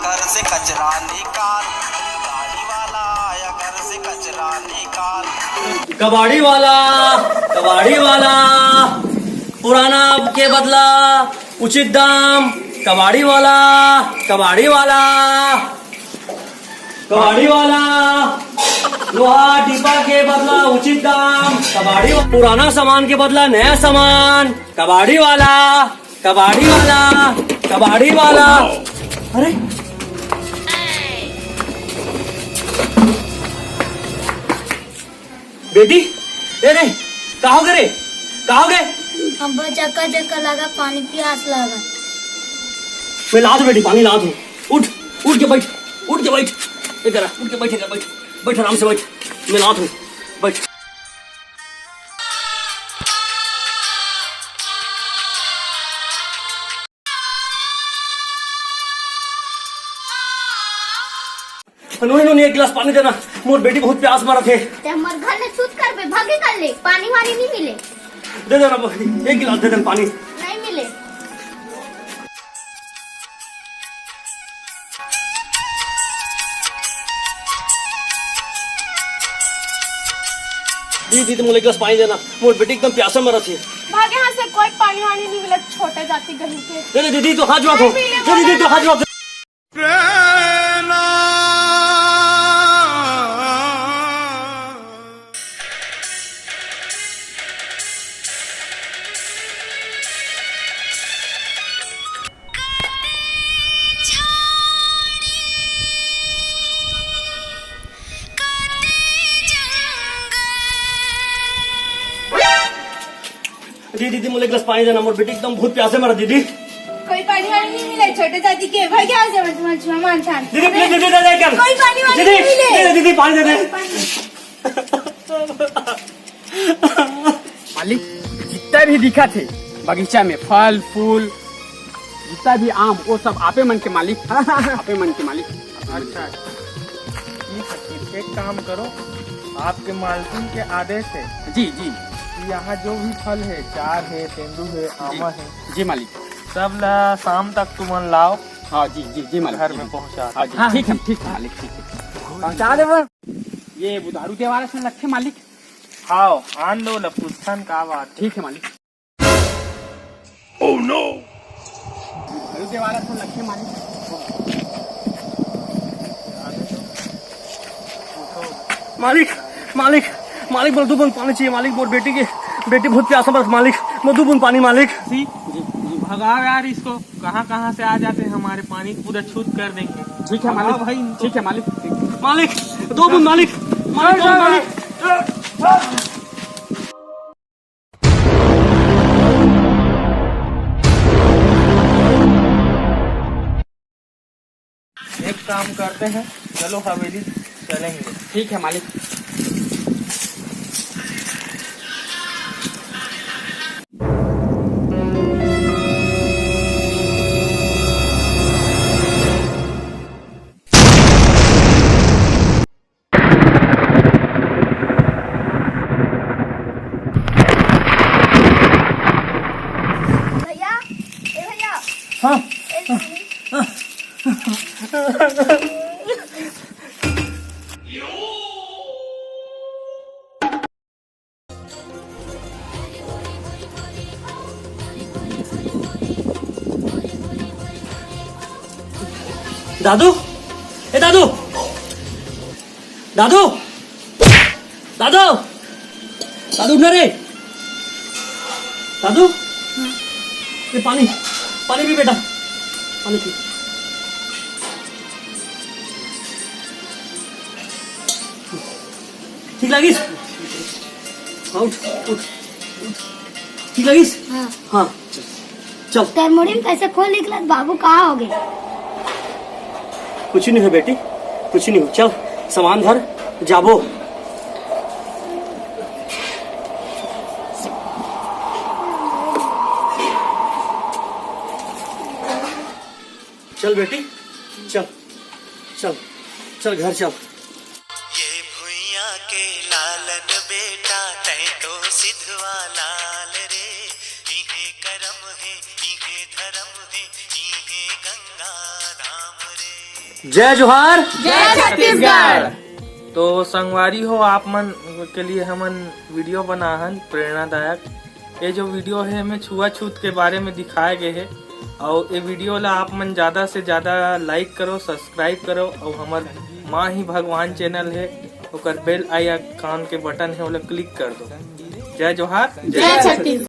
घर से कचरा निकाल, गाड़ी वाला आया घर से कचरा निकाल। कबाड़ी वाला पुराना के बदला उचित दाम। कबाड़ी वाला लोहा डिब्बा के बदला उचित दाम। कबाड़ी पुराना सामान के बदला नया सामान। कबाड़ी वाला अरे बेटी रे कहाँ हो गए अब चक्कर लगा, पानी प्यास लगा। मैं ला दो बेटी, पानी ला दो। उठ के बैठ इधर उठ के बैठ आराम से बैठ। मैं ला दू, बैठ। नो एक गिलास पानी देना, मोर बेटी बहुत प्यास मारा थे। हमर घर में सूत कर बे, भागे कर ले, पानी वानी नहीं मिले। दे देना एक गिलास दे देना पानी। नहीं मिले। दी तुम एक गिलास पानी देना, मोर बेटी एकदम प्यासा मरा थी। भागे यहाँ से, कोई पानी वानी नहीं मिला, छोटे जाति कहीं के। दे दीदी तो हाथ जोड़ा दो, दीदी तो हाथ जोड़ा दो। दीदी मुझे एक गिलास पानी देना, मोर बेटी एकदम बहुत प्यासे मरा दीदी। कोई पानी वानी नहीं मिले, छोटे जाति के। भाई क्या दीदी प्लीज दीदी दे कर। कोई पानी वानी नहीं मिले। दीदी पानी दे दे। मालिक जितना भी दिखा थे बगीचा में, फल फूल जितना भी आम, वो सब आपे मन के मालिक। आपे मन के मालिक। अच्छा ठीक है, फिर एक काम करो, आपके मालकिन के आदेश है जी यहाँ जो भी फल है, चार है, तेंदू है, आमा है, जी मालिक, सब ला शाम तक तुम लाओ। हाँ जी मालिक, घर में पहुँचा। हाँ जी ठीक है मालिक, ठीक है पहुँचा दे। ये बुधारू के वाला से रखे मालिक। हाँ आन दो लपुस्थन का बात। ठीक है मालिक। ओह नो, बुधारू के वाला से रखे मालिक। मालिक बोल दो बूंद पानी चाहिए मालिक, मोर बेटी बहुत प्यासा बस मालिक, मैं 2 बूंद पानी मालिक। जी भगाओ यार इसको, कहाँ से आ जाते हैं हमारे पानी, पूरा छूट कर देंगे। ठीक है मालिक भाई, ठीक है मालिक। 2 बूंद मालिक। एक काम करते हैं, चलो हवेली चलेंगे। ठीक है मालिक। भैया हाँ दादू उठना रे। दादू ये पानी भी बेटा, पानी पी। ठीक लगिस? उठ ठीक लगिस? हाँ चल। तरमोड़ी में पैसे खोल निकला, बाबू कहाँ हो गए? कुछ नहीं हो बेटी, कुछ नहीं हो। चल सामान धर, जाबो। चल बेटी, चल घर चल। ये भुइया के लालन बेटा, तै तो सिधवा लाल रे। इहे करम है, इहे धर्म है, इहे गंगा धाम रे। जय जोहार। जय छत्तीसगढ़। तो संगवारी हो आप मन के लिए हमन वीडियो बनाहन प्रेरणादायक। ये जो वीडियो है हमें छुआछूत के बारे में दिखाए गए है और ये वीडियो ला आप मन ज्यादा से ज्यादा लाइक करो, सब्सक्राइब करो और हमार माँ ही भगवान चैनल है ओकर बेल आइकन के बटन है ओला क्लिक कर दो। जय जोहार। जय छत्तीसगढ़।